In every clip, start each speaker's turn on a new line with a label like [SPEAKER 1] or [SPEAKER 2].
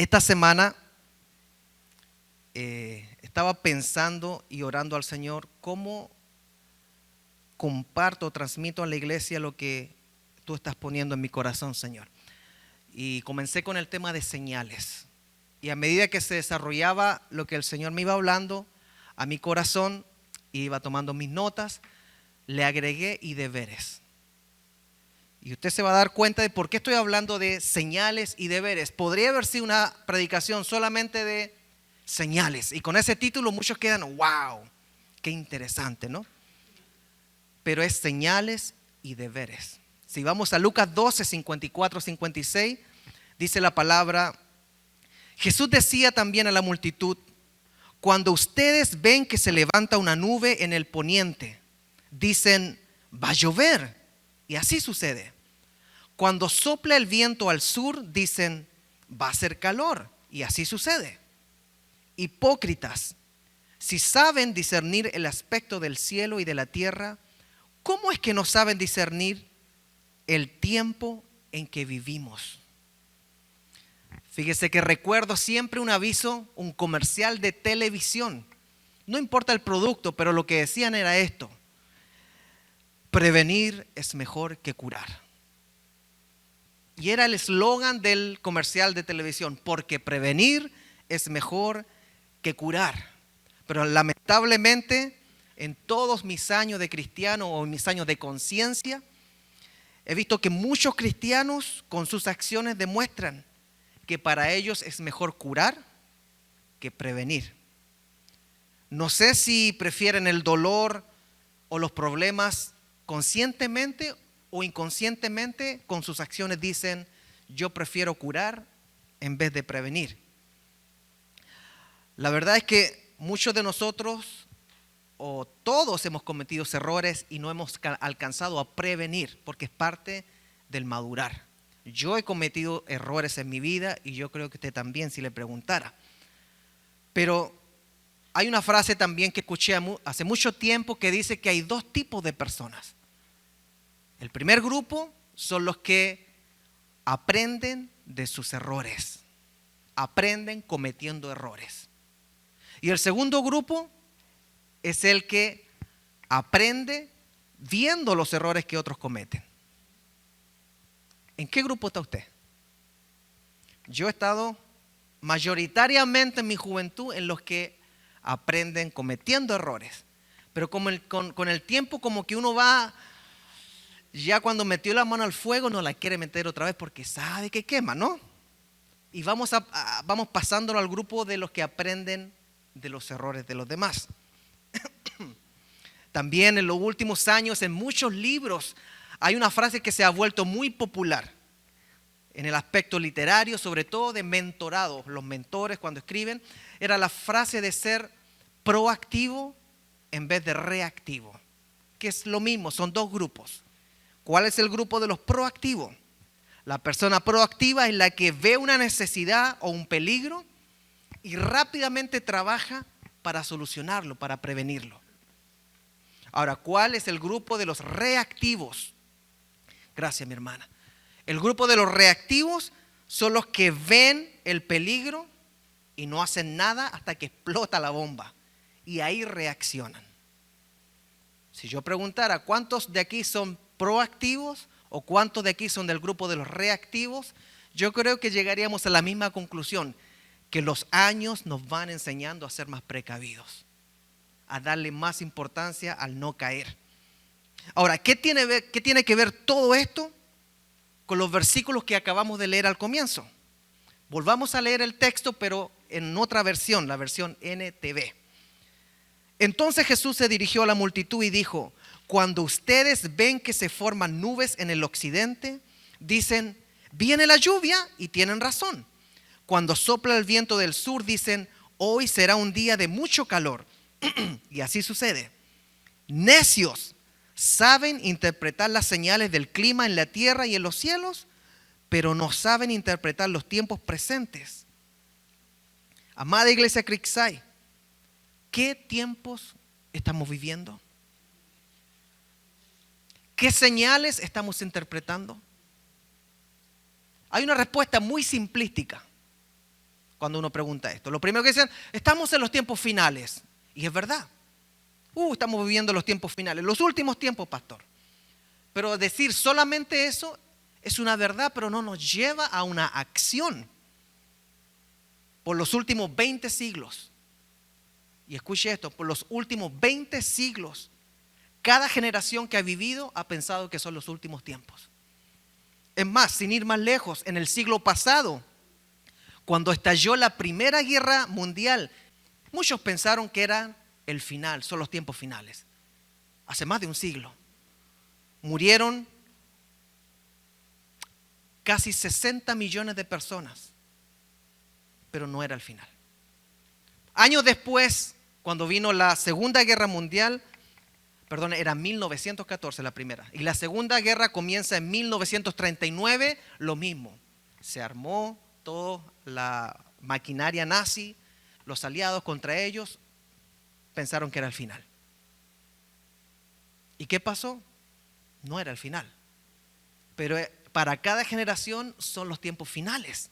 [SPEAKER 1] Esta semana estaba pensando y orando al Señor cómo comparto, transmito a la iglesia lo que tú estás poniendo en mi corazón, Señor. Y comencé con el tema de señales. Y a medida que se desarrollaba lo que el Señor me iba hablando a mi corazón, iba tomando mis notas, le agregué y deberes. Y usted se va a dar cuenta de por qué estoy hablando de señales y deberes. Podría haber sido una predicación solamente de señales. Y con ese título muchos quedan, wow, qué interesante, ¿no? Pero es señales y deberes. Si vamos a Lucas 12, 54, 56, dice la palabra, Jesús decía también a la multitud, cuando ustedes ven que se levanta una nube en el poniente, dicen, va a llover. Y así sucede. Cuando sopla el viento al sur, dicen, va a hacer calor. Y así sucede. Hipócritas, si saben discernir el aspecto del cielo y de la tierra, ¿cómo es que no saben discernir el tiempo en que vivimos? Fíjese que recuerdo siempre un aviso, un comercial de televisión. No importa el producto, pero lo que decían era esto. Prevenir es mejor que curar. Y era el eslogan del comercial de televisión, porque prevenir es mejor que curar. Pero lamentablemente, en todos mis años de cristiano o en mis años de conciencia, he visto que muchos cristianos con sus acciones demuestran que para ellos es mejor curar que prevenir. No sé si prefieren el dolor o los problemas conscientemente o inconscientemente, con sus acciones dicen, yo prefiero curar en vez de prevenir. La verdad es que muchos de nosotros o todos hemos cometido errores y no hemos alcanzado a prevenir, porque es parte del madurar. Yo he cometido errores en mi vida y yo creo que usted también si le preguntara. Pero hay una frase también que escuché hace mucho tiempo que dice que hay dos tipos de personas. El primer grupo son los que aprenden de sus errores, aprenden cometiendo errores. Y el segundo grupo es el que aprende viendo los errores que otros cometen. ¿En qué grupo está usted? Yo he estado mayoritariamente en mi juventud en los que aprenden cometiendo errores. Pero con el tiempo como que uno va, ya cuando metió la mano al fuego no la quiere meter otra vez porque sabe que quema, ¿no? Y vamos pasándolo al grupo de los que aprenden de los errores de los demás. También en los últimos años en muchos libros hay una frase que se ha vuelto muy popular en el aspecto literario, sobre todo de mentorado. Los mentores cuando escriben, era la frase de ser proactivo en vez de reactivo, que es lo mismo, son dos grupos. ¿Cuál es el grupo de los proactivos? La persona proactiva es la que ve una necesidad o un peligro y rápidamente trabaja para solucionarlo, para prevenirlo. Ahora, ¿cuál es el grupo de los reactivos? Gracias, mi hermana. El grupo de los reactivos son los que ven el peligro y no hacen nada hasta que explota la bomba. Y ahí reaccionan. Si yo preguntara cuántos de aquí son proactivos o cuántos de aquí son del grupo de los reactivos, yo creo que llegaríamos a la misma conclusión, que los años nos van enseñando a ser más precavidos, a darle más importancia al no caer. Ahora, ¿qué tiene que ver todo esto con los versículos que acabamos de leer al comienzo? Volvamos a leer el texto, pero en otra versión, la versión NTV. Entonces Jesús se dirigió a la multitud y dijo, cuando ustedes ven que se forman nubes en el occidente, dicen, viene la lluvia, y tienen razón. Cuando sopla el viento del sur, dicen, hoy será un día de mucho calor. Y así sucede. Necios, saben interpretar las señales del clima en la tierra y en los cielos, pero no saben interpretar los tiempos presentes. Amada iglesia Creekside, ¿qué tiempos estamos viviendo? ¿Qué señales estamos interpretando? Hay una respuesta muy simplística. cuando uno pregunta esto. Lo primero que dicen, estamos en los tiempos finales. Y es verdad. Estamos viviendo los tiempos finales, los últimos tiempos, pastor. Pero decir solamente eso es una verdad, pero no nos lleva a una acción. Por los últimos 20 siglos, y escuche esto, por los últimos 20 siglos, cada generación que ha vivido ha pensado que son los últimos tiempos. Es más, sin ir más lejos, en el siglo pasado, cuando estalló la Primera Guerra Mundial, muchos pensaron que era el final, son los tiempos finales. Hace más de un siglo. Murieron casi 60 millones de personas, pero no era el final. Años después, cuando vino la Segunda Guerra Mundial, era 1914 la primera, y la Segunda Guerra comienza en 1939, lo mismo. Se armó toda la maquinaria nazi, los aliados contra ellos, pensaron que era el final. ¿Y qué pasó? No era el final. Pero para cada generación son los tiempos finales.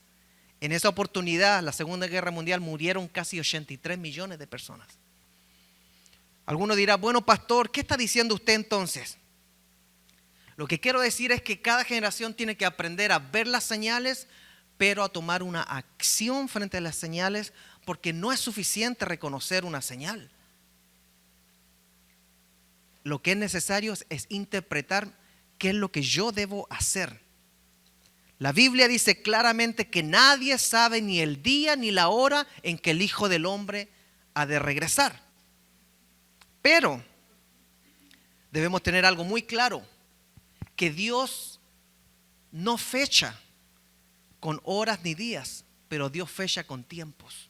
[SPEAKER 1] En esa oportunidad, la Segunda Guerra Mundial, murieron casi 83 millones de personas. Alguno dirá, bueno, pastor, ¿qué está diciendo usted entonces? Lo que quiero decir es que cada generación tiene que aprender a ver las señales, pero a tomar una acción frente a las señales, porque no es suficiente reconocer una señal. Lo que es necesario es interpretar qué es lo que yo debo hacer. La Biblia dice claramente que nadie sabe ni el día ni la hora en que el Hijo del Hombre ha de regresar. Pero debemos tener algo muy claro, que Dios no fecha con horas ni días, pero Dios fecha con tiempos.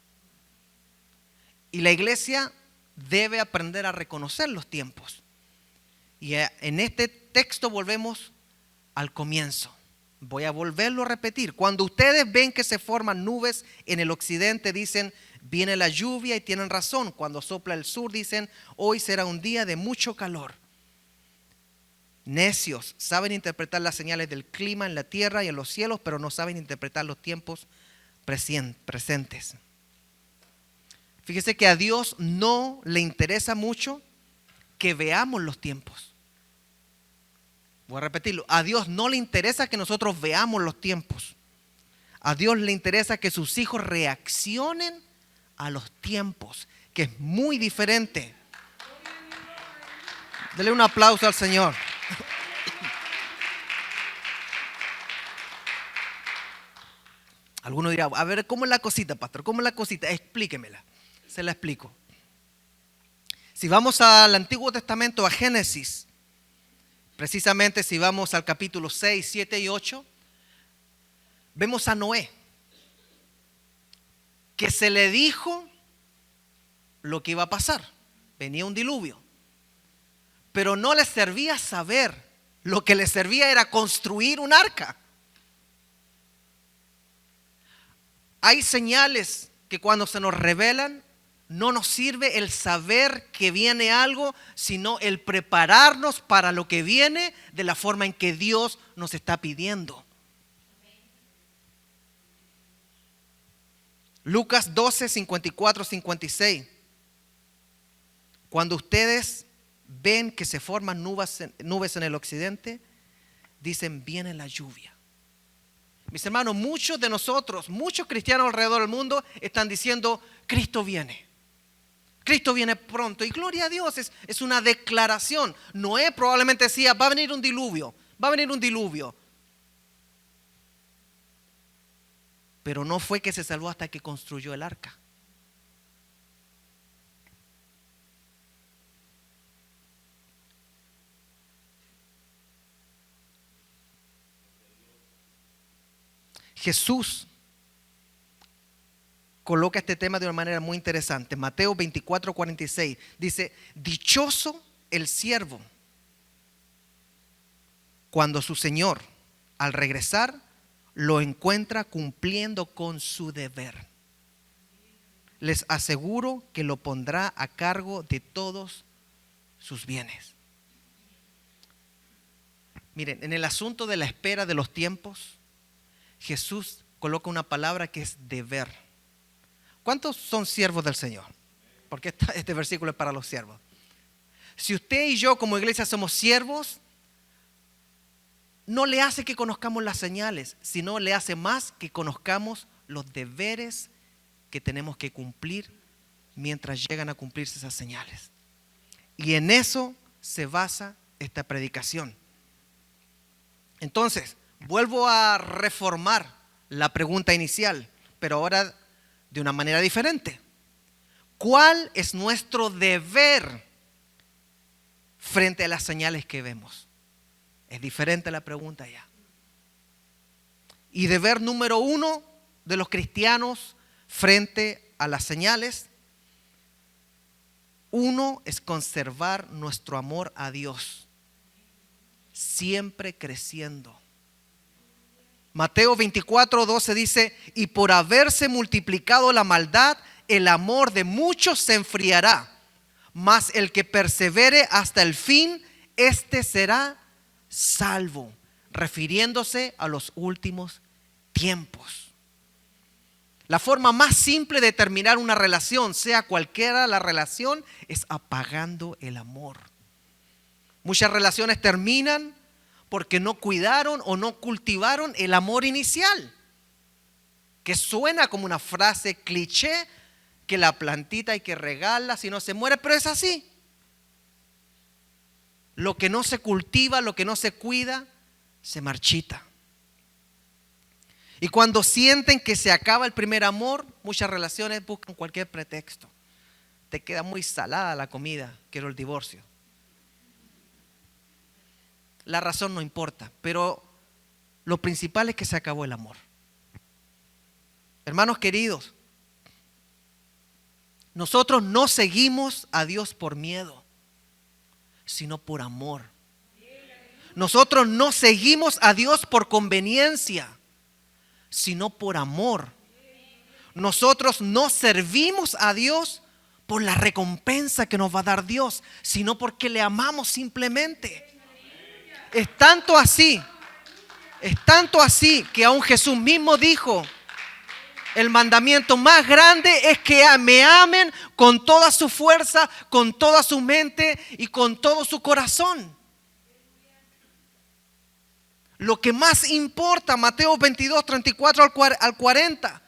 [SPEAKER 1] Y la iglesia debe aprender a reconocer los tiempos. Y en este texto volvemos al comienzo. Voy a volverlo a repetir. Cuando ustedes ven que se forman nubes en el occidente, dicen, viene la lluvia, y tienen razón. Cuando sopla el sur, dicen, hoy será un día de mucho calor. Necios, saben interpretar las señales del clima en la tierra y en los cielos, pero no saben interpretar los tiempos presentes. Fíjese que a Dios no le interesa mucho que veamos los tiempos. Voy a repetirlo. A Dios no le interesa que nosotros veamos los tiempos. A Dios le interesa que sus hijos reaccionen a los tiempos, que es muy diferente. Dele un aplauso al Señor. Alguno dirá, a ver, ¿cómo es la cosita, pastor? ¿Cómo es la cosita? Explíquemela. Se la explico. Si vamos al Antiguo Testamento, a Génesis, precisamente si vamos al capítulo 6, 7 y 8, vemos a Noé, que se le dijo lo que iba a pasar. Venía un diluvio. Pero no le servía saber. Lo que le servía era construir un arca. Hay señales que cuando se nos revelan, no nos sirve el saber que viene algo, sino el prepararnos para lo que viene de la forma en que Dios nos está pidiendo. Lucas 12, 54, 56. Cuando ustedes ven que se forman nubes en el occidente, dicen, viene la lluvia. Mis hermanos, muchos de nosotros, muchos cristianos alrededor del mundo están diciendo, Cristo viene. Cristo viene pronto. Y gloria a Dios, es una declaración. Noé probablemente decía, va a venir un diluvio, va a venir un diluvio. Pero no fue que se salvó hasta que construyó el arca. Jesús coloca este tema de una manera muy interesante. Mateo 24, 46 dice, dichoso el siervo cuando su Señor al regresar lo encuentra cumpliendo con su deber. Les aseguro que lo pondrá a cargo de todos sus bienes. Miren, en el asunto de la espera de los tiempos, Jesús coloca una palabra que es deber. ¿Cuántos son siervos del Señor? Porque este versículo es para los siervos. Si usted y yo como iglesia somos siervos, no le hace que conozcamos las señales, sino le hace más que conozcamos los deberes que tenemos que cumplir mientras llegan a cumplirse esas señales. Y en eso se basa esta predicación. Entonces, vuelvo a reformar la pregunta inicial, pero ahora de una manera diferente. ¿Cuál es nuestro deber frente a las señales que vemos? Es diferente la pregunta ya. Y deber número 1 de los cristianos frente a las señales, 1 es conservar nuestro amor a Dios, siempre creciendo. Mateo 24:12 dice: y por haberse multiplicado la maldad, el amor de muchos se enfriará, mas el que persevere hasta el fin, este será salvo, refiriéndose a los últimos tiempos. La forma más simple de terminar una relación, sea cualquiera la relación, es apagando el amor. Muchas relaciones terminan porque no cuidaron o no cultivaron el amor inicial, que suena como una frase cliché, que la plantita hay que regarla si no se muere, pero es así. Lo que no se cultiva, lo que no se cuida, se marchita. Y cuando sienten que se acaba el primer amor, muchas relaciones buscan cualquier pretexto. Te queda muy salada la comida, quiero el divorcio. La razón no importa, pero lo principal es que se acabó el amor. Hermanos queridos, nosotros no seguimos a Dios por miedo, sino por amor. Nosotros no seguimos a Dios por conveniencia, sino por amor. Nosotros no servimos a Dios por la recompensa que nos va a dar Dios, sino porque le amamos simplemente. Es tanto así que aún Jesús mismo dijo: el mandamiento más grande es que me amen con toda su fuerza, con toda su mente y con todo su corazón. Lo que más importa, Mateo 22, 34 al 40,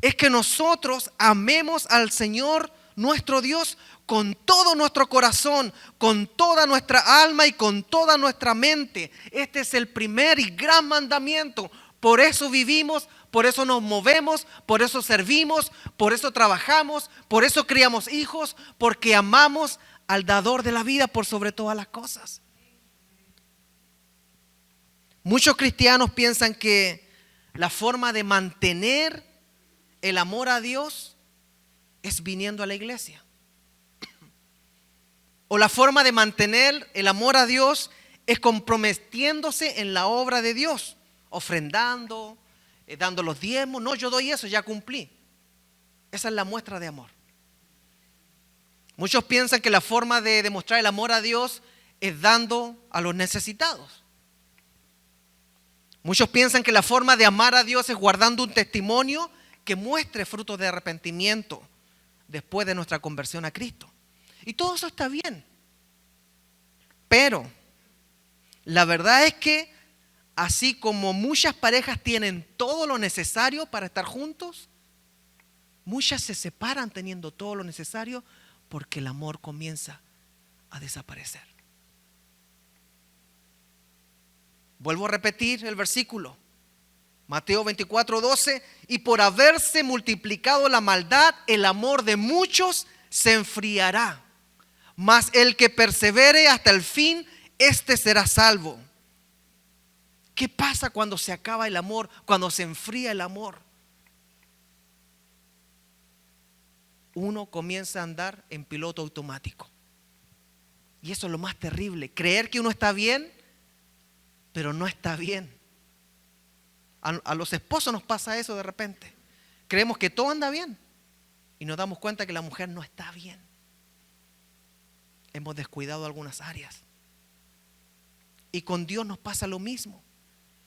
[SPEAKER 1] es que nosotros amemos al Señor nuestro Dios con todo nuestro corazón, con toda nuestra alma y con toda nuestra mente. Este es el primer y gran mandamiento. Por eso vivimos, por eso nos movemos, por eso servimos, por eso trabajamos, por eso criamos hijos, porque amamos al dador de la vida por sobre todas las cosas. Muchos cristianos piensan que la forma de mantener el amor a Dios es viniendo a la iglesia. O la forma de mantener el amor a Dios es comprometiéndose en la obra de Dios, ofrendando, dando los diezmos. No, yo doy eso, ya cumplí. Esa es la muestra de amor. Muchos piensan que la forma de demostrar el amor a Dios es dando a los necesitados. Muchos piensan que la forma de amar a Dios es guardando un testimonio que muestre frutos de arrepentimiento después de nuestra conversión a Cristo. Y todo eso está bien. Pero la verdad es que así como muchas parejas tienen todo lo necesario para estar juntos, muchas se separan teniendo todo lo necesario porque el amor comienza a desaparecer. Vuelvo a repetir el versículo. Mateo 24:12, y por haberse multiplicado la maldad, el amor de muchos se enfriará. Mas el que persevere hasta el fin, este será salvo. ¿Qué pasa cuando se acaba el amor? Cuando se enfría el amor. Uno comienza a andar en piloto automático. Y eso es lo más terrible. Creer que uno está bien, pero no está bien. A los esposos nos pasa eso de repente. Creemos que todo anda bien y nos damos cuenta que la mujer no está bien. Hemos descuidado algunas áreas. Y con Dios nos pasa lo mismo.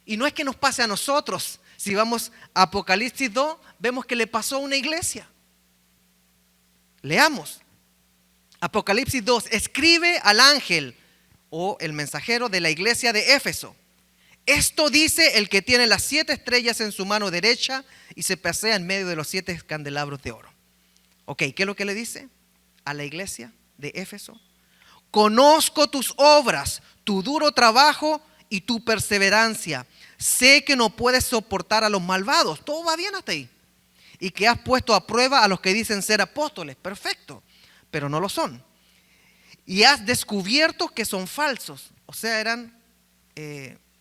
[SPEAKER 1] Y no es que nos pase a nosotros. Si vamos a Apocalipsis 2, vemos que le pasó a una iglesia. Leamos. Apocalipsis 2. Escribe al ángel o el mensajero de la iglesia de Éfeso. Esto dice el que tiene las 7 estrellas en su mano derecha y se pasea en medio de los 7 candelabros de oro. Ok, ¿qué es lo que le dice a la iglesia de Éfeso? Conozco tus obras, tu duro trabajo y tu perseverancia. Sé que no puedes soportar a los malvados. Todo va bien hasta ahí. Y que has puesto a prueba a los que dicen ser apóstoles. Perfecto, pero no lo son. Y has descubierto que son falsos. O sea, eran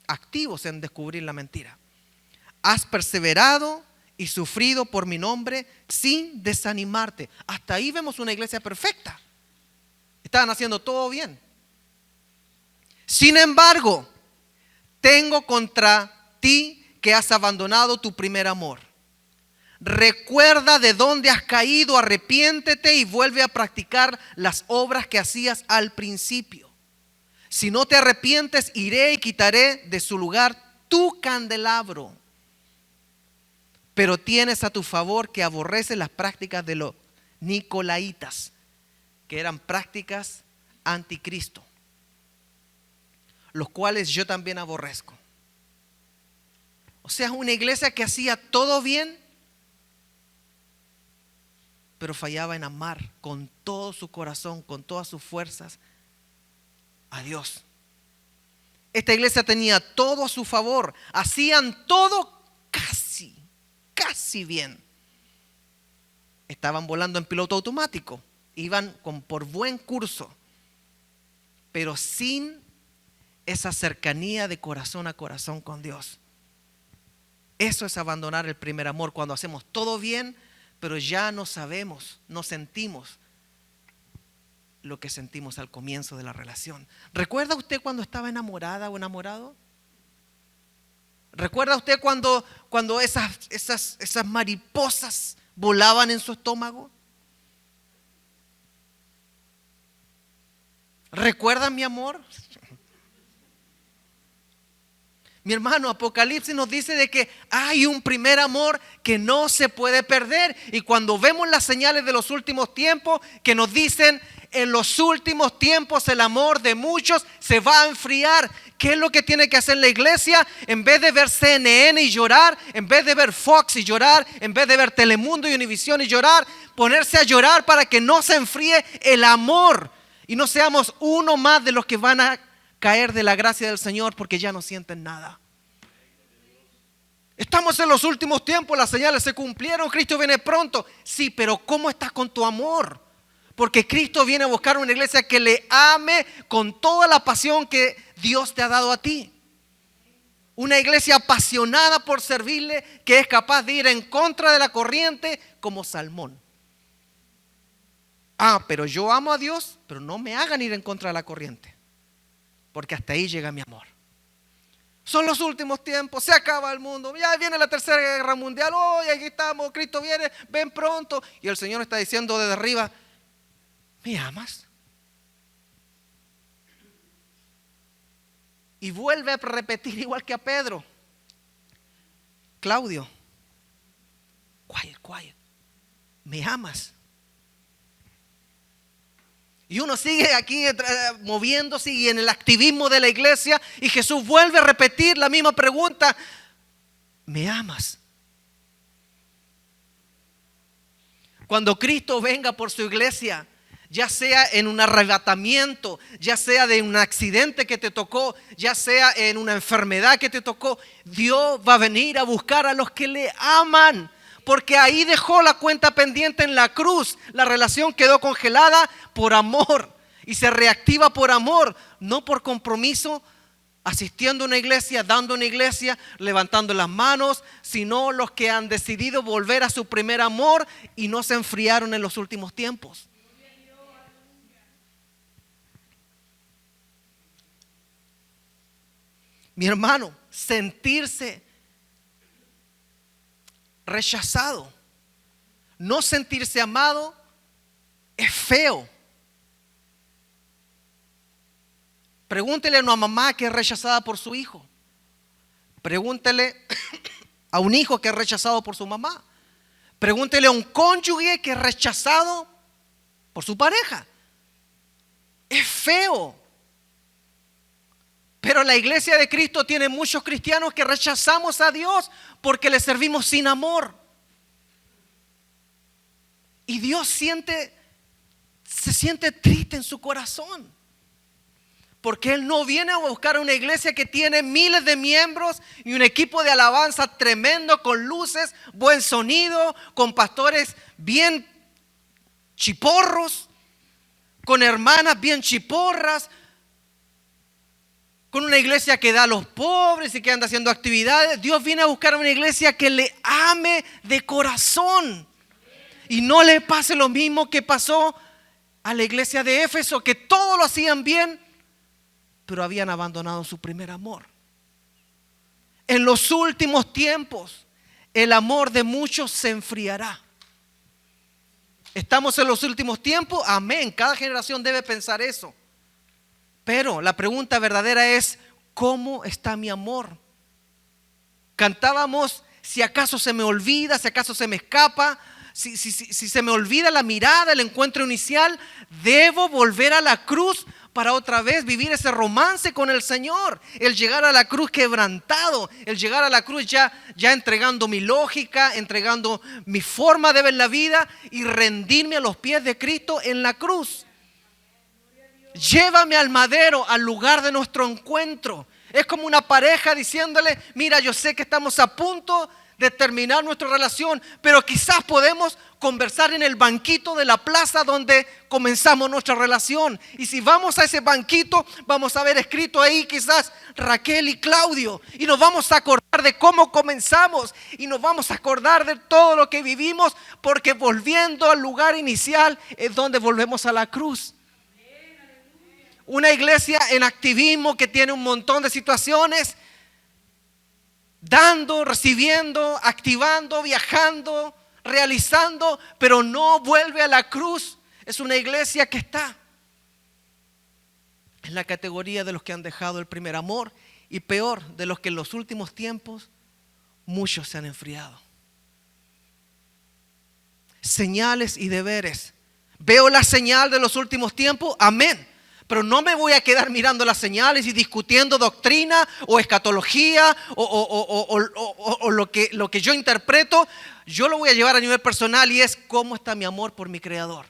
[SPEAKER 1] activos en descubrir la mentira. Has perseverado y sufrido por mi nombre sin desanimarte. Hasta ahí vemos una iglesia perfecta. Estaban haciendo todo bien. Sin embargo, tengo contra ti que has abandonado tu primer amor. Recuerda de dónde has caído, arrepiéntete y vuelve a practicar las obras que hacías al principio. Si no te arrepientes, iré y quitaré de su lugar tu candelabro. Pero tienes a tu favor que aborreces las prácticas de los nicolaitas, que eran prácticas anticristo, los cuales yo también aborrezco. O sea, una iglesia que hacía todo bien, pero fallaba en amar con todo su corazón, con todas sus fuerzas a Dios. Esta iglesia tenía todo a su favor, hacían todo casi bien. Estaban volando en piloto automático, iban por buen curso, pero sin esa cercanía de corazón a corazón con Dios. Eso es abandonar el primer amor, cuando hacemos todo bien, pero ya no sabemos, no sentimos lo que sentimos al comienzo de la relación. ¿Recuerda usted cuando estaba enamorada o enamorado? ¿Recuerda usted cuando esas mariposas volaban en su estómago? ¿Recuerda, mi amor? Mi hermano, Apocalipsis nos dice de que hay un primer amor que no se puede perder. Y cuando vemos las señales de los últimos tiempos que nos dicen, en los últimos tiempos el amor de muchos se va a enfriar. ¿Qué es lo que tiene que hacer la iglesia? En vez de ver CNN y llorar, en vez de ver Fox y llorar, en vez de ver Telemundo y Univisión y llorar, ponerse a llorar para que no se enfríe el amor y no seamos uno más de los que van a caer de la gracia del Señor porque ya no sienten nada. Estamos en los últimos tiempos, las señales se cumplieron, Cristo viene pronto. Sí, pero ¿cómo estás con tu amor? Porque Cristo viene a buscar una iglesia que le ame con toda la pasión que Dios te ha dado a ti. Una iglesia apasionada por servirle, que es capaz de ir en contra de la corriente como Salmón. Pero yo amo a Dios, pero no me hagan ir en contra de la corriente, porque hasta ahí llega mi amor. Son los últimos tiempos, se acaba el mundo, ya viene la tercera guerra mundial, y aquí estamos, Cristo viene, ven pronto. Y el Señor está diciendo desde arriba, ¿me amas? Y vuelve a repetir igual que a Pedro. Claudio, quiet, ¿me amas? Y uno sigue aquí moviéndose y en el activismo de la iglesia, y Jesús vuelve a repetir la misma pregunta, ¿me amas? Cuando Cristo venga por su iglesia, ya sea en un arrebatamiento, ya sea de un accidente que te tocó, ya sea en una enfermedad que te tocó, Dios va a venir a buscar a los que le aman. Porque ahí dejó la cuenta pendiente en la cruz. La relación quedó congelada por amor y se reactiva por amor, no por compromiso, asistiendo a una iglesia, dando una iglesia, levantando las manos, sino los que han decidido volver a su primer amor y no se enfriaron en los últimos tiempos. Mi hermano, sentirse rechazado, no sentirse amado es feo. Pregúntele a una mamá que es rechazada por su hijo. Pregúntele a un hijo que es rechazado por su mamá. Pregúntele a un cónyuge que es rechazado por su pareja. Es feo. Pero la iglesia de Cristo tiene muchos cristianos que rechazamos a Dios porque le servimos sin amor. Y Dios se siente triste en su corazón. Porque Él no viene a buscar una iglesia que tiene miles de miembros y un equipo de alabanza tremendo, con luces, buen sonido, con pastores bien chiporros, con hermanas bien chiporras, con una iglesia que da a los pobres y que anda haciendo actividades. Dios viene a buscar una iglesia que le ame de corazón y no le pase lo mismo que pasó a la iglesia de Éfeso, que todo lo hacían bien, pero habían abandonado su primer amor. En los últimos tiempos, el amor de muchos se enfriará. Estamos en los últimos tiempos, amén. Cada generación debe pensar eso. Pero la pregunta verdadera es, ¿cómo está mi amor? Cantábamos, si acaso se me olvida, si acaso se me escapa, si se me olvida la mirada, el encuentro inicial, debo volver a la cruz para otra vez vivir ese romance con el Señor. El llegar a la cruz quebrantado, el llegar a la cruz ya entregando mi lógica, entregando mi forma de ver la vida y rendirme a los pies de Cristo en la cruz. Llévame al madero, al lugar de nuestro encuentro. Es como una pareja diciéndole, mira, yo sé que estamos a punto de terminar nuestra relación, pero quizás podemos conversar en el banquito de la plaza donde comenzamos nuestra relación. Y si vamos a ese banquito, vamos a ver escrito ahí quizás Raquel y Claudio, y nos vamos a acordar de cómo comenzamos, y nos vamos a acordar de todo lo que vivimos, porque volviendo al lugar inicial es donde volvemos a la cruz. Una iglesia en activismo que tiene un montón de situaciones, dando, recibiendo, activando, viajando, realizando, pero no vuelve a la cruz. Es una iglesia que está en la categoría de los que han dejado el primer amor, y peor, de los que en los últimos tiempos muchos se han enfriado. Señales y deberes. Veo la señal de los últimos tiempos, amén. Pero no me voy a quedar mirando las señales y discutiendo doctrina o escatología o lo que yo interpreto. Yo lo voy a llevar a nivel personal, y es cómo está mi amor por mi Creador.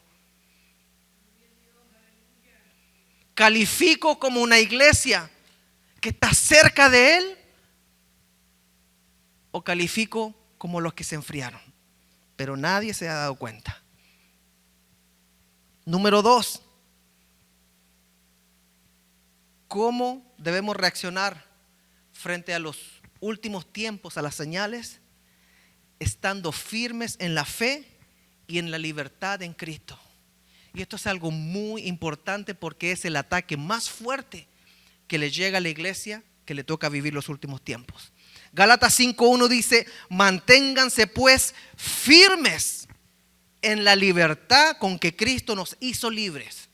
[SPEAKER 1] ¿Califico como una iglesia que está cerca de Él, o califico como los que se enfriaron, pero nadie se ha dado cuenta? Número 2. ¿Cómo debemos reaccionar frente a los últimos tiempos, a las señales? Estando firmes en la fe y en la libertad en Cristo. Y esto es algo muy importante, porque es el ataque más fuerte que le llega a la iglesia que le toca vivir los últimos tiempos. Gálatas 5:1 dice, manténganse pues firmes en la libertad con que Cristo nos hizo libres.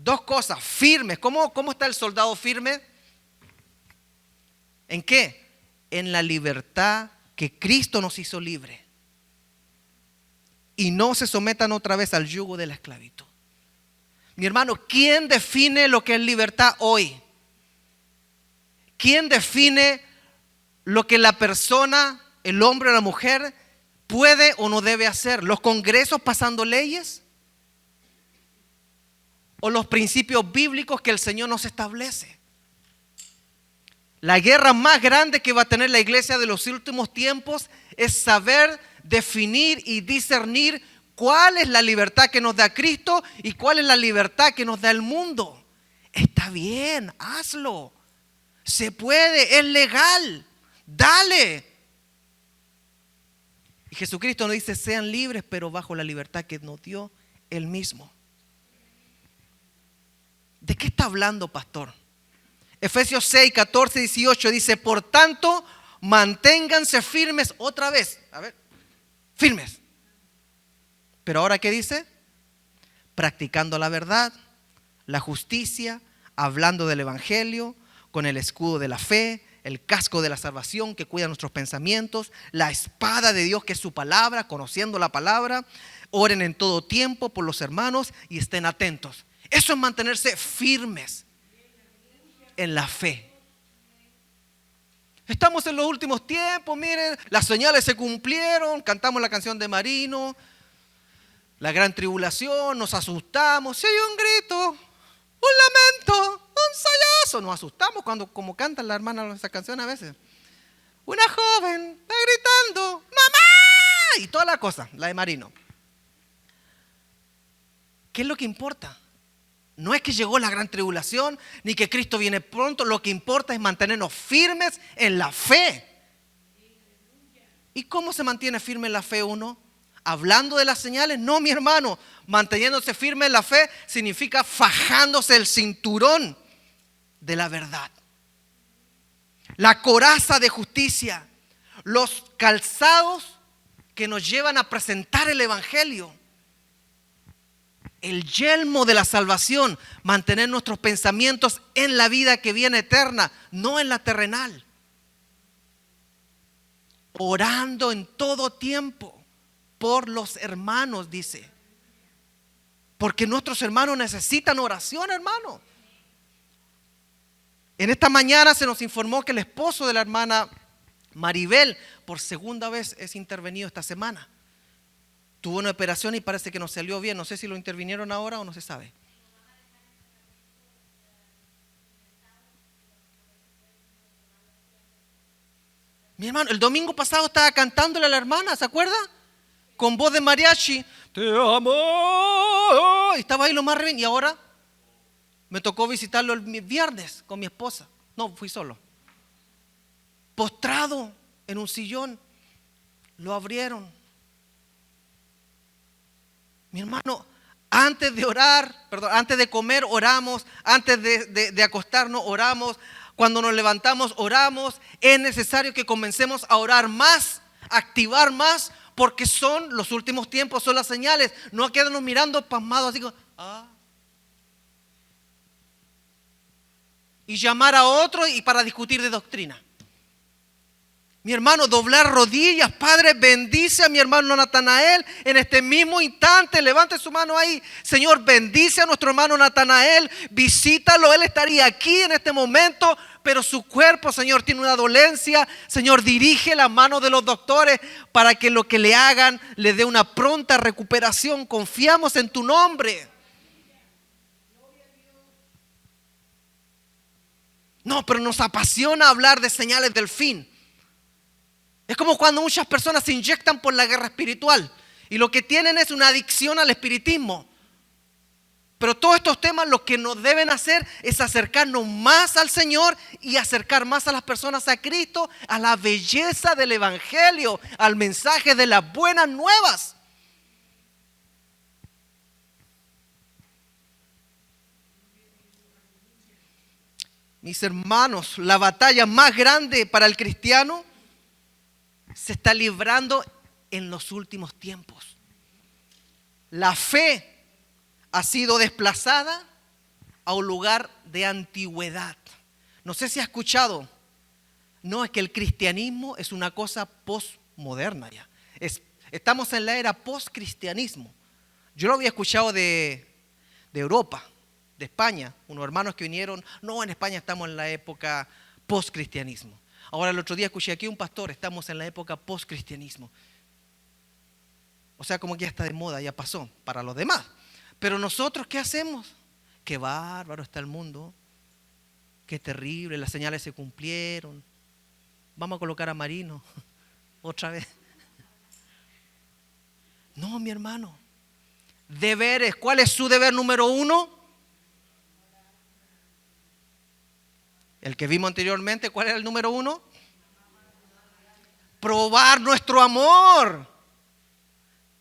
[SPEAKER 1] Dos cosas, firmes. ¿Cómo está el soldado firme? ¿En qué? En la libertad que Cristo nos hizo libre. Y no se sometan otra vez al yugo de la esclavitud. Mi hermano, ¿quién define lo que es libertad hoy? ¿Quién define lo que la persona, el hombre o la mujer, puede o no debe hacer? ¿Los congresos pasando leyes? ¿O los principios bíblicos que el Señor nos establece? La guerra más grande que va a tener la iglesia de los últimos tiempos es saber definir y discernir cuál es la libertad que nos da Cristo y cuál es la libertad que nos da el mundo. Está bien, hazlo. Se puede, es legal. Dale. Y Jesucristo nos dice, sean libres, pero bajo la libertad que nos dio Él mismo. ¿De qué está hablando, pastor? Efesios 6, 14, 18 dice, por tanto, manténganse firmes otra vez. A ver, firmes. Pero ahora, ¿qué dice? Practicando la verdad, la justicia, hablando del evangelio, con el escudo de la fe, el casco de la salvación que cuida nuestros pensamientos, la espada de Dios que es su palabra, conociendo la palabra. Oren en todo tiempo por los hermanos y estén atentos. Eso es mantenerse firmes en la fe. Estamos en los últimos tiempos, miren, las señales se cumplieron, cantamos la canción de Marino, la gran tribulación, nos asustamos, si hay un grito, un lamento, un sollazo, nos asustamos cuando, como cantan las hermanas esa canción a veces. Una joven está gritando, ¡mamá! Y toda la cosa, la de Marino. ¿Qué es lo que importa? No es que llegó la gran tribulación, ni que Cristo viene pronto. Lo que importa es mantenernos firmes en la fe. ¿Y cómo se mantiene firme en la fe uno? ¿Hablando de las señales? No, mi hermano. Manteniéndose firme en la fe significa fajándose el cinturón de la verdad. La coraza de justicia. Los calzados que nos llevan a presentar el evangelio. El yelmo de la salvación, mantener nuestros pensamientos en la vida que viene eterna, no en la terrenal. Orando en todo tiempo por los hermanos, dice. Porque nuestros hermanos necesitan oración, hermano. En esta mañana se nos informó que el esposo de la hermana Maribel, por segunda vez es intervenido esta semana. Tuvo una operación y parece que no salió bien. No sé si lo intervinieron ahora o no se sabe. Mi hermano, el domingo pasado estaba cantándole a la hermana, ¿se acuerda? Con voz de mariachi. Te amo. Y estaba ahí lo más re bien. Y ahora me tocó visitarlo el viernes con mi esposa. No, fui solo. Postrado en un sillón. Lo abrieron. Mi hermano, antes de orar, antes de comer oramos, antes de acostarnos oramos, cuando nos levantamos oramos. Es necesario que comencemos a orar más, activar más, porque son los últimos tiempos, son las señales. No quedarnos mirando pasmados así como, y llamar a otro y para discutir de doctrina. Mi hermano, doblar rodillas. Padre, bendice a mi hermano Natanael en este mismo instante. Levante su mano ahí. Señor, bendice a nuestro hermano Natanael. Visítalo. Él estaría aquí en este momento, pero su cuerpo, Señor, tiene una dolencia. Señor, dirige la mano de los doctores para que lo que le hagan le dé una pronta recuperación. Confiamos en tu nombre. No, pero nos apasiona hablar de señales del fin. Es como cuando muchas personas se inyectan por la guerra espiritual y lo que tienen es una adicción al espiritismo. Pero todos estos temas lo que nos deben hacer es acercarnos más al Señor y acercar más a las personas a Cristo, a la belleza del evangelio, al mensaje de las buenas nuevas. Mis hermanos, la batalla más grande para el cristiano se está librando en los últimos tiempos. La fe ha sido desplazada a un lugar de antigüedad. No sé si ha escuchado. No, es que el cristianismo es una cosa postmoderna ya. Estamos en la era postcristianismo. Yo lo había escuchado de Europa, de España. Unos hermanos que vinieron. No, en España estamos en la época postcristianismo. Ahora el otro día escuché aquí un pastor, estamos en la época post-cristianismo. O sea, como que ya está de moda, ya pasó para los demás. Pero nosotros, ¿qué hacemos? Qué bárbaro está el mundo. Qué terrible, las señales se cumplieron. Vamos a colocar a Marino otra vez. No, mi hermano. Deberes, ¿cuál es su deber número 1? El que vimos anteriormente, ¿cuál era el número 1? Probar nuestro amor.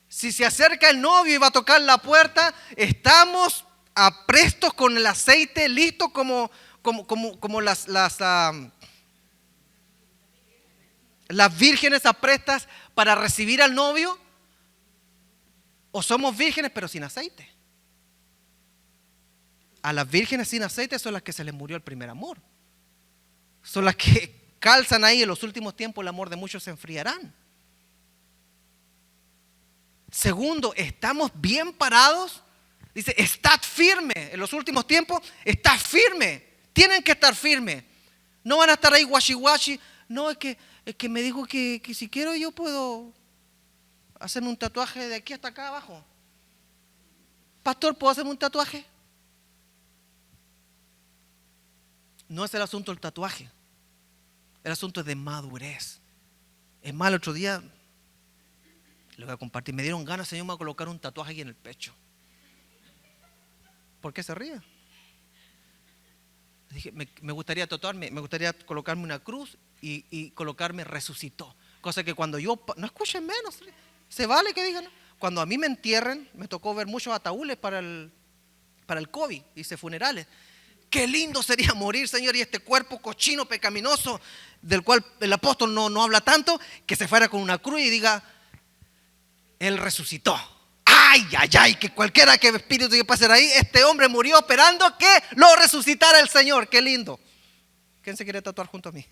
[SPEAKER 1] Si se acerca el novio y va a tocar la puerta, estamos aprestos con el aceite, listos como las vírgenes aprestas para recibir al novio. ¿O somos vírgenes pero sin aceite? A las vírgenes sin aceite son las que se les murió el primer amor. Son las que calzan ahí: en los últimos tiempos el amor de muchos se enfriarán. Segundo, ¿estamos bien parados? Dice, estad firme. En los últimos tiempos, estad firme. Tienen que estar firmes. No van a estar ahí guachi. No, es que me dijo que si quiero yo puedo hacerme un tatuaje de aquí hasta acá abajo. Pastor, ¿puedo hacerme un tatuaje? No es el asunto del tatuaje. El asunto es de madurez. Es más, el otro día le voy a compartir. Me dieron ganas, Señor, de colocar un tatuaje aquí en el pecho. ¿Por qué se ríe? Dije, me gustaría tatuarme, me gustaría colocarme una cruz y colocarme resucitó. Cosa que cuando yo, no escuchen menos, se vale que digan. Cuando a mí me entierren, me tocó ver muchos ataúdes para el COVID, hice funerales. Qué lindo sería morir, Señor, y este cuerpo cochino, pecaminoso, del cual el apóstol no habla tanto, que se fuera con una cruz y diga, Él resucitó. Ay, que cualquiera que espíritu que pase ahí, este hombre murió esperando que lo resucitara el Señor. Qué lindo. ¿Quién se quiere tatuar junto a mí?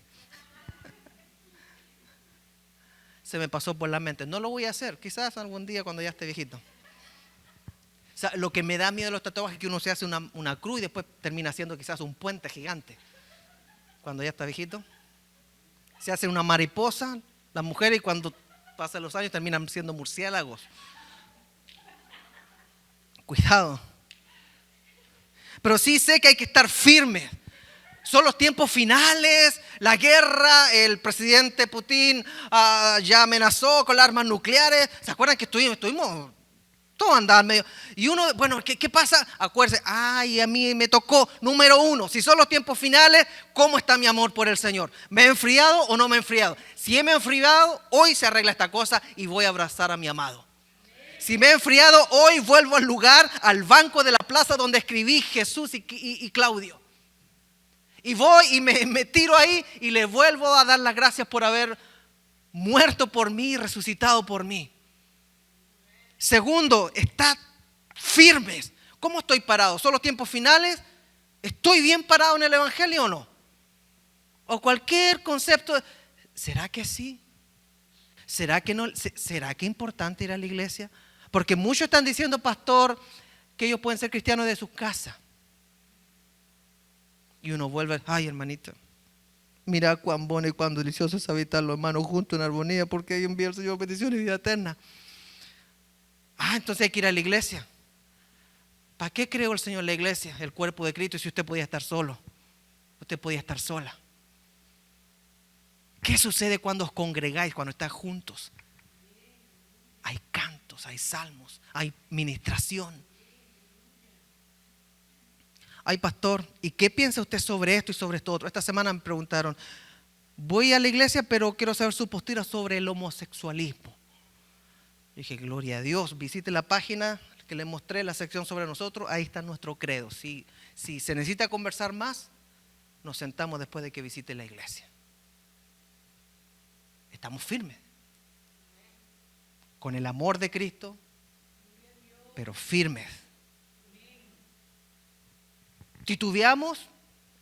[SPEAKER 1] Se me pasó por la mente. No lo voy a hacer, quizás algún día cuando ya esté viejito. O sea, lo que me da miedo de los tatuajes es que uno se hace una cruz y después termina haciendo quizás un puente gigante. Cuando ya está viejito. Se hace una mariposa, las mujeres, y cuando pasan los años terminan siendo murciélagos. Cuidado. Pero sí sé que hay que estar firme. Son los tiempos finales, la guerra, el presidente Putin ya amenazó con las armas nucleares. ¿Se acuerdan que estuvimos todos andaban medio? Y uno, bueno, ¿qué pasa? Acuérdense, a mí me tocó, número uno, si son los tiempos finales, ¿cómo está mi amor por el Señor? ¿Me he enfriado o no me he enfriado? Si me he enfriado, hoy se arregla esta cosa y voy a abrazar a mi amado. Si me he enfriado, hoy vuelvo al lugar, al banco de la plaza donde escribí Jesús y Claudio. Y voy y me tiro ahí y le vuelvo a dar las gracias por haber muerto por mí y resucitado por mí. Segundo, estad firmes. ¿Cómo estoy parado? ¿Son los tiempos finales? ¿Estoy bien parado en el Evangelio o no? O cualquier concepto. ¿Será que sí? ¿Será que no? ¿Será que es importante ir a la iglesia? Porque muchos están diciendo, pastor, que ellos pueden ser cristianos de sus casas. Y uno vuelve, ay, hermanita, mira cuán bueno y cuán delicioso es habitar los hermanos juntos en armonía, porque ahí envía el Señor bendición y vida eterna. Entonces hay que ir a la iglesia. ¿Para qué creó el Señor la iglesia, el cuerpo de Cristo, si usted podía estar solo? Usted podía estar sola. ¿Qué sucede cuando os congregáis, cuando están juntos? Hay cantos, hay salmos, hay ministración. Ay, pastor, ¿y qué piensa usted sobre esto y sobre esto otro? Esta semana me preguntaron, voy a la iglesia, pero quiero saber su postura sobre el homosexualismo. Dije, gloria a Dios, visite la página que le mostré, la sección sobre nosotros, ahí está nuestro credo. Si se necesita conversar más, nos sentamos después de que visite la iglesia. Estamos firmes, con el amor de Cristo, pero firmes. ¿Titubeamos?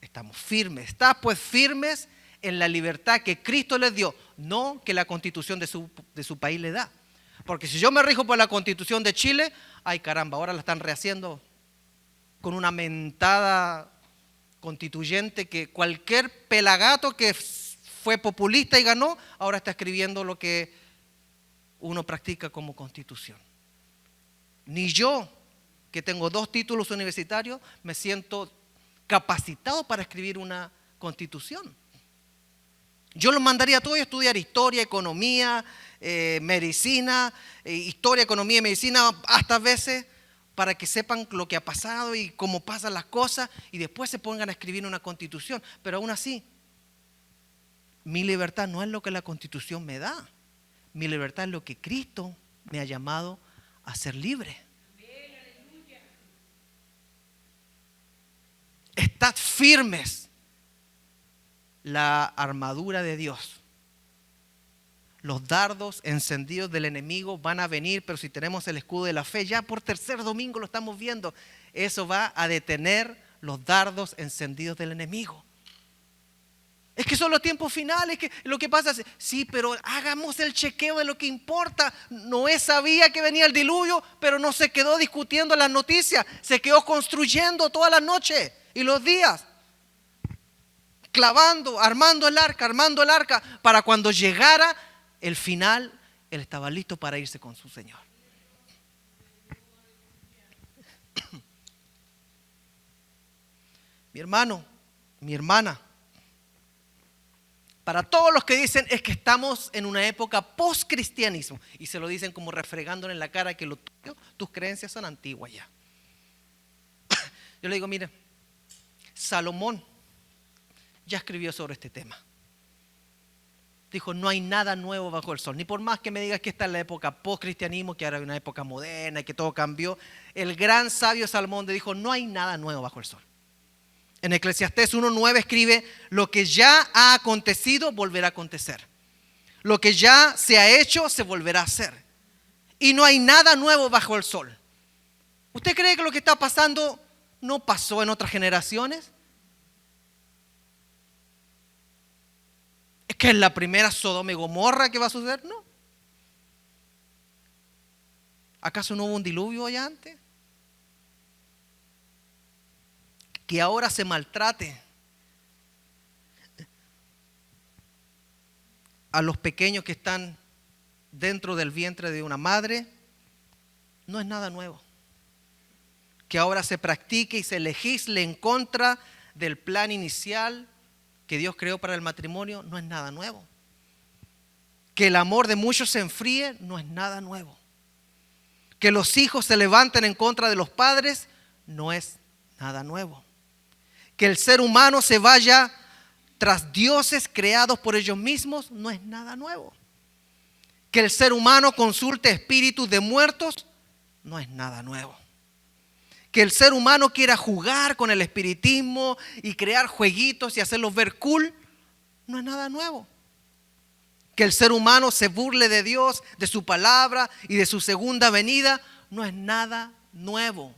[SPEAKER 1] Estamos firmes. Está pues firmes en la libertad que Cristo les dio, no que la constitución de su país le da. Porque si yo me rijo por la constitución de Chile, ay caramba, ahora la están rehaciendo con una mentada constituyente que cualquier pelagato que fue populista y ganó, ahora está escribiendo lo que uno practica como constitución. Ni yo, que tengo 2 títulos universitarios, me siento capacitado para escribir una constitución. Yo los mandaría a todos a estudiar historia, economía, medicina, historia, economía y medicina, hasta veces, para que sepan lo que ha pasado y cómo pasan las cosas, y después se pongan a escribir una constitución. Pero aún así, mi libertad no es lo que la constitución me da. Mi libertad es lo que Cristo me ha llamado a ser libre. Estad firmes. La armadura de Dios. Los dardos encendidos del enemigo van a venir, pero si tenemos el escudo de la fe, ya por tercer domingo lo estamos viendo, eso va a detener los dardos encendidos del enemigo. Es que son los tiempos finales, que lo que pasa es, sí, pero hagamos el chequeo de lo que importa. Noé sabía que venía el diluvio, pero no se quedó discutiendo las noticias, se quedó construyendo toda la noche y los días, clavando, armando el arca, para cuando llegara el final, él estaba listo para irse con su Señor. Mi hermano, mi hermana, para todos los que dicen es que estamos en una época post-cristianismo y se lo dicen como refregándole en la cara que tus creencias son antiguas ya. Yo le digo, mire, Salomón ya escribió sobre este tema. Dijo, no hay nada nuevo bajo el sol. Ni por más que me digas que esta es la época post-cristianismo, que ahora hay una época moderna y que todo cambió. El gran sabio Salomón dijo, no hay nada nuevo bajo el sol. En Eclesiastés 1:9 escribe, lo que ya ha acontecido volverá a acontecer. Lo que ya se ha hecho se volverá a hacer. Y no hay nada nuevo bajo el sol. ¿Usted cree que lo que está pasando no pasó en otras generaciones? ¿Es que es la primera Sodoma y Gomorra que va a suceder? No. ¿Acaso no hubo un diluvio allá antes? Que ahora se maltrate a los pequeños que están dentro del vientre de una madre, no es nada nuevo. Que ahora se practique y se legisle en contra del plan inicial que Dios creó para el matrimonio, no es nada nuevo. Que el amor de muchos se enfríe, no es nada nuevo. Que los hijos se levanten en contra de los padres, no es nada nuevo. Que el ser humano se vaya tras dioses creados por ellos mismos, no es nada nuevo. Que el ser humano consulte espíritus de muertos, no es nada nuevo. Que el ser humano quiera jugar con el espiritismo y crear jueguitos y hacerlos ver cool, no es nada nuevo. Que el ser humano se burle de Dios, de su palabra y de su segunda venida, no es nada nuevo.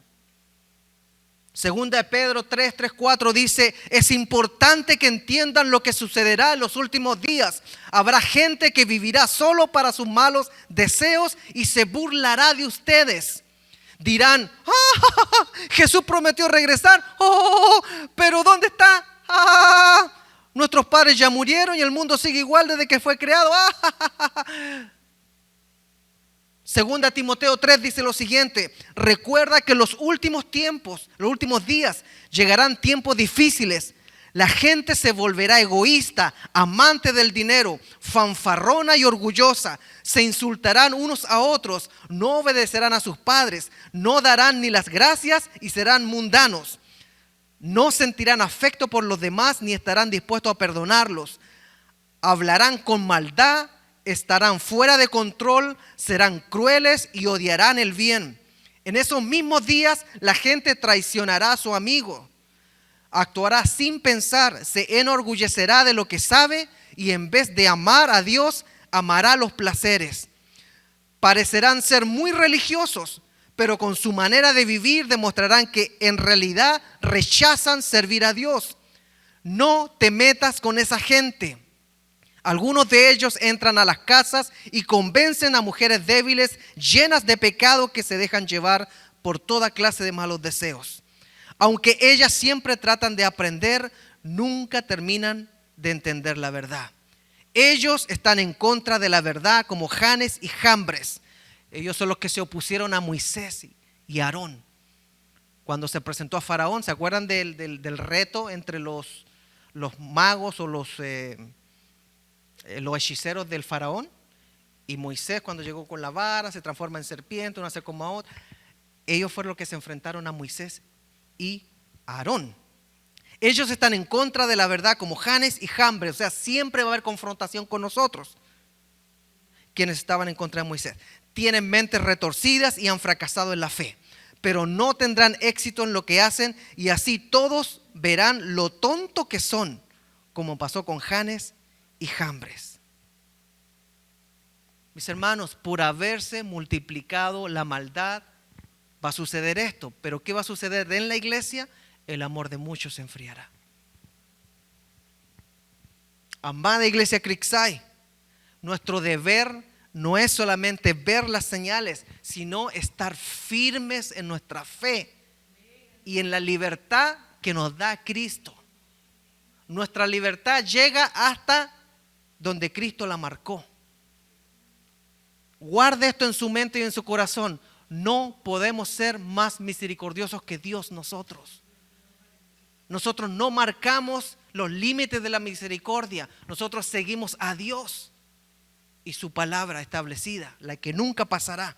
[SPEAKER 1] Segunda de Pedro 3:4 dice, es importante que entiendan lo que sucederá en los últimos días. Habrá gente que vivirá solo para sus malos deseos y se burlará de ustedes. Dirán, Jesús prometió regresar, pero ¿dónde está? Nuestros padres ya murieron y el mundo sigue igual desde que fue creado. Segunda Timoteo 3 dice lo siguiente, recuerda que los últimos tiempos, los últimos días, llegarán tiempos difíciles. La gente se volverá egoísta, amante del dinero, fanfarrona y orgullosa. Se insultarán unos a otros, no obedecerán a sus padres, no darán ni las gracias y serán mundanos. No sentirán afecto por los demás ni estarán dispuestos a perdonarlos. Hablarán con maldad, estarán fuera de control, serán crueles y odiarán el bien. En esos mismos días la gente traicionará a su amigo. Actuará sin pensar, se enorgullecerá de lo que sabe y en vez de amar a Dios, amará los placeres. Parecerán ser muy religiosos, pero con su manera de vivir demostrarán que en realidad rechazan servir a Dios. No te metas con esa gente. Algunos de ellos entran a las casas y convencen a mujeres débiles, llenas de pecado, que se dejan llevar por toda clase de malos deseos. Aunque ellas siempre tratan de aprender, nunca terminan de entender la verdad. Ellos están en contra de la verdad como Janes y Jambres. Ellos son los que se opusieron a Moisés y Aarón. Cuando se presentó a Faraón, ¿se acuerdan del reto entre los magos o los hechiceros del Faraón? Y Moisés, cuando llegó con la vara, se transforma en serpiente, una se come a otra. Ellos fueron los que se enfrentaron a Moisés y Aarón. Ellos están en contra de la verdad como Janes y Jambres, o sea, siempre va a haber confrontación con nosotros, quienes estaban en contra de Moisés. Tienen mentes retorcidas y han fracasado en la fe, pero no tendrán éxito en lo que hacen y así todos verán lo tonto que son, como pasó con Janes y Jambres. Mis hermanos, por haberse multiplicado la maldad, va a suceder esto. Pero ¿qué va a suceder en la iglesia? El amor de muchos se enfriará. Amada iglesia Creekside, nuestro deber no es solamente ver las señales, sino estar firmes en nuestra fe y en la libertad que nos da Cristo. Nuestra libertad llega hasta donde Cristo la marcó. Guarde esto en su mente y en su corazón. No podemos ser más misericordiosos que Dios nosotros. Nosotros no marcamos los límites de la misericordia. Nosotros seguimos a Dios y su palabra establecida, la que nunca pasará.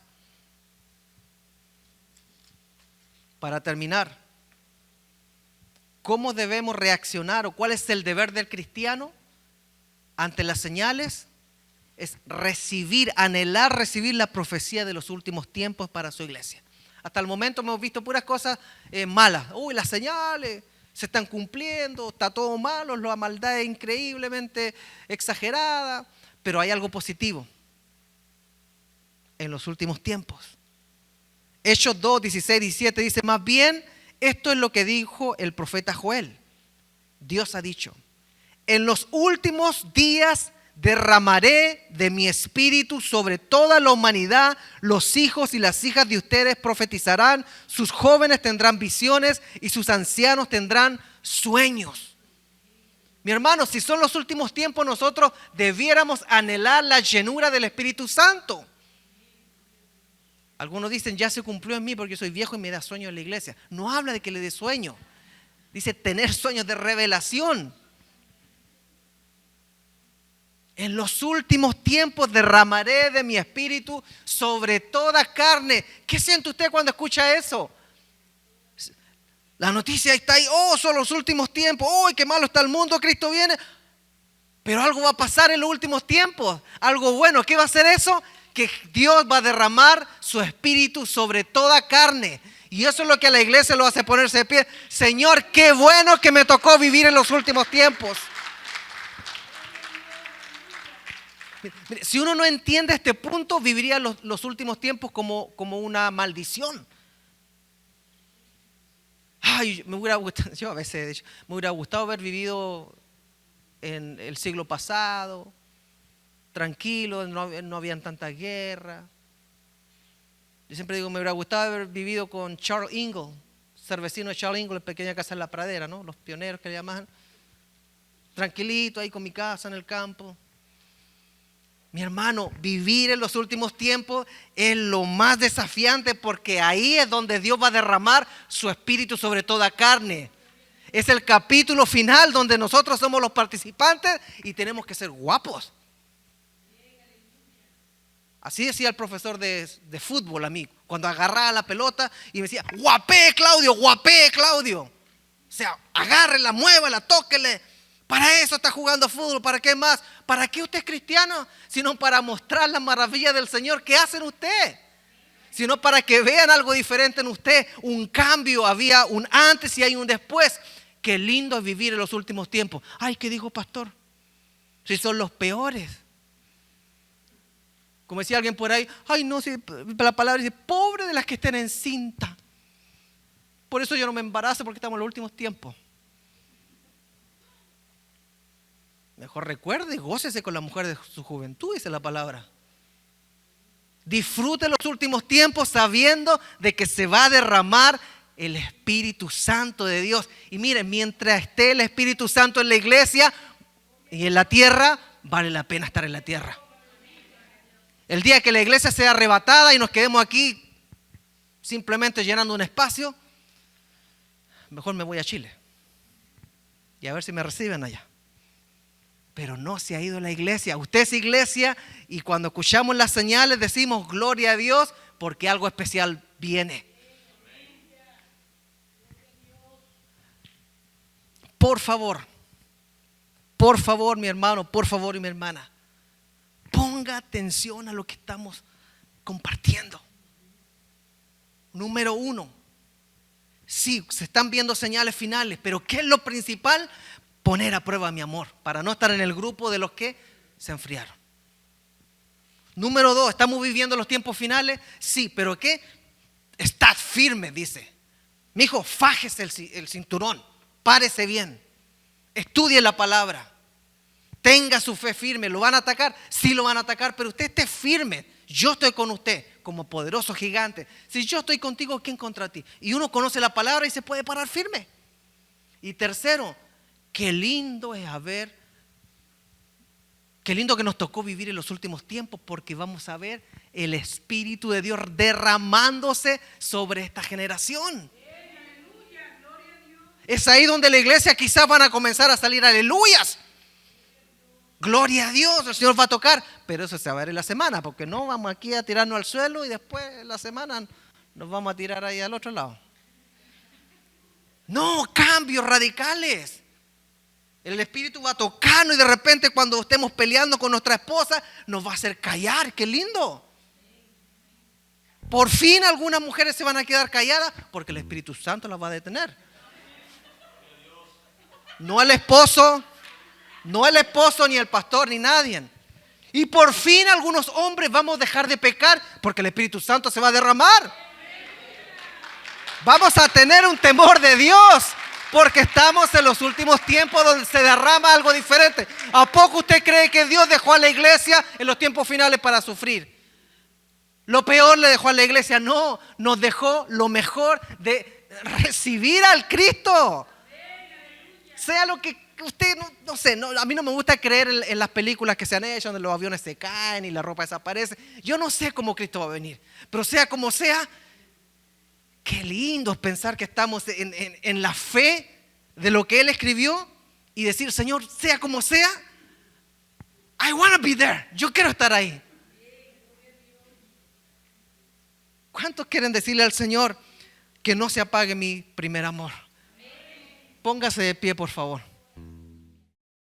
[SPEAKER 1] Para terminar, ¿cómo debemos reaccionar o cuál es el deber del cristiano ante las señales? Es recibir, anhelar recibir la profecía de los últimos tiempos para su iglesia. Hasta el momento hemos visto puras cosas malas. Uy, las señales se están cumpliendo, está todo malo, la maldad es increíblemente exagerada, pero hay algo positivo en los últimos tiempos. Hechos 2, 16, 17 dice, más bien, esto es lo que dijo el profeta Joel. Dios ha dicho, en los últimos días derramaré de mi espíritu sobre toda la humanidad. Los hijos y las hijas de ustedes profetizarán, sus jóvenes tendrán visiones y sus ancianos tendrán sueños. Mi hermano, si son los últimos tiempos, nosotros debiéramos anhelar la llenura del Espíritu Santo. Algunos dicen, ya se cumplió en mí porque soy viejo y me da sueño en la iglesia. No habla de que le dé sueño. Dice tener sueños de revelación. En los últimos tiempos derramaré de mi espíritu sobre toda carne. ¿Qué siente usted cuando escucha eso? La noticia está ahí. Oh, son los últimos tiempos. Oh, qué malo está el mundo. Cristo viene. Pero algo va a pasar en los últimos tiempos. Algo bueno. ¿Qué va a hacer eso? Que Dios va a derramar su espíritu sobre toda carne. Y eso es lo que a la iglesia lo hace ponerse de pie. Señor, qué bueno que me tocó vivir en los últimos tiempos. Mire, si uno no entiende este punto, viviría los últimos tiempos como una maldición. Ay, me hubiera gustado, yo a veces he dicho, me hubiera gustado haber vivido en el siglo pasado, tranquilo, no habían tanta guerra. Yo siempre digo, me hubiera gustado haber vivido con Charles Ingle, ser vecino de Charles Ingle, en Pequeña Casa en la Pradera, ¿no? Los pioneros que le llamaban. Tranquilito ahí con mi casa en el campo. Mi hermano, vivir en los últimos tiempos es lo más desafiante porque ahí es donde Dios va a derramar su espíritu sobre toda carne. Es el capítulo final donde nosotros somos los participantes y tenemos que ser guapos. Así decía el profesor de fútbol a mí, cuando agarraba la pelota y me decía, guapé Claudio, guapé Claudio. O sea, agárrela, muévala, tóquele. Para eso está jugando fútbol, ¿para qué más? ¿Para qué usted es cristiano? Sino para mostrar la maravilla del Señor que hace en usted. Sino para que vean algo diferente en usted. Un cambio, había un antes y hay un después. Qué lindo es vivir en los últimos tiempos. Ay, ¿qué dijo pastor? Si son los peores. Como decía alguien por ahí, ay no, si la palabra dice, pobre de las que estén en cinta. Por eso yo no me embarazo porque estamos en los últimos tiempos. Mejor recuerde y gócese con la mujer de su juventud, dice la palabra. Disfrute los últimos tiempos sabiendo de que se va a derramar el Espíritu Santo de Dios. Y miren, mientras esté el Espíritu Santo en la iglesia y en la tierra, vale la pena estar en la tierra. El día que la iglesia sea arrebatada y nos quedemos aquí simplemente llenando un espacio, mejor me voy a Chile y a ver si me reciben allá. Pero no se ha ido la iglesia. Usted es iglesia y cuando escuchamos las señales decimos gloria a Dios porque algo especial viene. Por favor, mi hermano, por favor y mi hermana, ponga atención a lo que estamos compartiendo. Número 1, sí, se están viendo señales finales, pero ¿qué es lo principal? Poner a prueba mi amor, para no estar en el grupo de los que se enfriaron. Número 2, ¿estamos viviendo los tiempos finales? Sí, pero ¿qué? Estad firme, dice. Mi hijo, fájese el cinturón, párese bien, estudie la palabra, Tenga su fe firme. ¿Lo van a atacar? Sí, lo van a atacar, pero usted esté firme. Yo estoy con usted como poderoso gigante. Si yo estoy contigo, ¿quién contra ti? Y uno conoce la palabra y se puede parar firme. Y tercero, qué lindo es qué lindo que nos tocó vivir en los últimos tiempos, porque vamos a ver el Espíritu de Dios derramándose sobre esta generación. Es ahí donde la iglesia quizás van a comenzar a salir aleluyas. Gloria a Dios, el Señor va a tocar, pero eso se va a ver en la semana, porque no vamos aquí a tirarnos al suelo y después en la semana nos vamos a tirar ahí al otro lado. No, cambios radicales. El Espíritu va a tocarnos y de repente cuando estemos peleando con nuestra esposa nos va a hacer callar. ¡Qué lindo! Por fin algunas mujeres se van a quedar calladas porque el Espíritu Santo las va a detener. No el esposo ni el pastor ni nadie. Y por fin algunos hombres vamos a dejar de pecar porque el Espíritu Santo se va a derramar. Vamos a tener un temor de Dios porque estamos en los últimos tiempos donde se derrama algo diferente. ¿A poco usted cree que Dios dejó a la iglesia en los tiempos finales para sufrir? Lo peor le dejó a la iglesia. No, nos dejó lo mejor de recibir al Cristo. Sea lo que usted, no sé, a mí no me gusta creer en las películas que se han hecho donde los aviones se caen y la ropa desaparece. Yo no sé cómo Cristo va a venir, pero sea como sea, qué lindo es pensar que estamos en la fe de lo que Él escribió y decir, Señor, sea como sea, I want to be there. Yo quiero estar ahí. ¿Cuántos quieren decirle al Señor que no se apague mi primer amor? Póngase de pie, por favor.